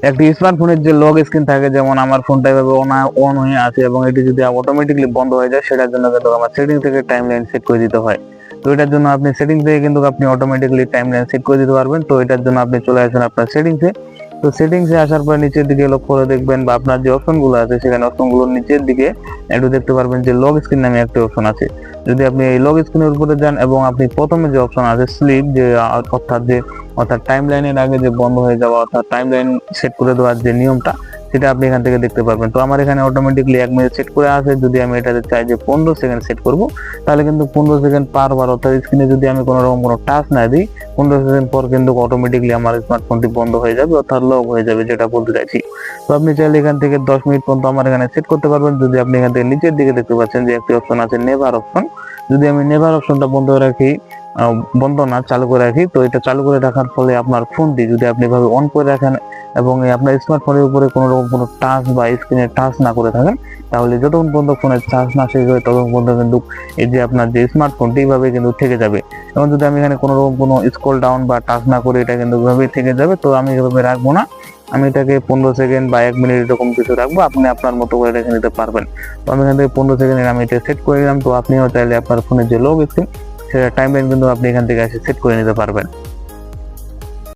একটি স্মার্টফোনের যে লক স্ক্রিন থাকে, যেমন আমার ফোনটা এভাবে অন হয়ে আছে এবং এটি যদি অটোমেটিকলি বন্ধ হয়ে যায়, সেটার জন্য কিন্তু আমার সেটিং থেকে টাইমলাইন সেট করে দিতে হয়। তো এটার জন্য আপনি সেটিং থেকে কিন্তু আপনি অটোমেটিকলি টাইমলাইন সেট করে দিতে পারবেন। তো এটার জন্য আপনি চলে আসবেন আপনার সেটিংসে। তো সেটিংসে আসার পর নিচের দিকে লক্ষ্য করে দেখবেন বা আপনার যে অপশনগুলো আছে সেখানে অপশনগুলোর নিচের দিকে একটু দেখতে পারবেন যে লক স্ক্রিন নামে একটা অপশন আছে। যদি আপনি এই লক স্ক্রিনের উপরে যান এবং আপনি প্রথমে যে অপশন আছে স্লিপ, যে অর্থাৎ টাইমলাইনের আগে যে বন্ধ হয়ে যাওয়া অর্থাৎ টাইমলাইন সেট করে দেওয়ার যে নিয়মটা, সেটা আপনি এখান থেকে দেখতে পারবেন। তো আমার এখানে অটোমেটিকলি 1 মিনিট সেট করে আছে। যদি আমি এটাতে চাই যে 15 সেকেন্ড সেট করব, তাহলে কিন্তু 15 সেকেন্ড পারবার অর্থাৎ স্ক্রিনে যদি আমি কোনো রকম কোনো টাচ না দিই, 15 সেকেন্ড পর কিন্তু অটোমেটিকলি আমার স্মার্টফোনটি বন্ধ হয়ে যাবে অর্থাৎ লক হয়ে যাবে, যেটা বলতে চাইছি। তো আপনি চাইলে এখান থেকে 10 মিনিট পর্যন্ত আমার এখানে সেট করতে পারবেন। যদি আপনি এখান থেকে নিচের দিকে দেখতে পাচ্ছেন যে একটি অপশন আছে নেভার অপশন, যদি আমি নেভার অপশনটা বন্ধ রাখি, বন্ধ না চালু করে রাখি, তো এটা চালু করে রাখার ফলে আপনার ফোনটি যদি আপনি এভাবে অন করে রাখেন এবং আপনার স্মার্টফোনের উপরে কোনো রকম কোনো টাচ বা স্ক্রিনে টাচ না করে থাকেন, তাহলে যতক্ষণ পর্যন্ত ফোনের চার্জ না শেষ হয় ততক্ষণ পর্যন্ত কিন্তু এই যে আপনার যে স্মার্টফোনটি এইভাবে কিন্তু থেকে যাবে। এবং যদি আমি এখানে কোনো রকম কোনো স্ক্রল ডাউন বা টাচ না করে, এটা কিন্তু এভাবেই থেকে যাবে। তো আমি এভাবে রাখবো না, আমি এটাকে 15 সেকেন্ড বা 1 মিনিট এরকম কিছু রাখবো, আপনি আপনার মতো করে রেখে নিতে পারবেন। তো আমি এখান থেকে 15 সেকেন্ডের আমি এটা সেট করে নিলাম। তো আপনিও চাইলে আপনার ফোনের যে লক স্ক্রিন, সেটা টাইমলাইন কিন্তু আপনি এখান থেকে এসে সেট করে নিতে পারবেন।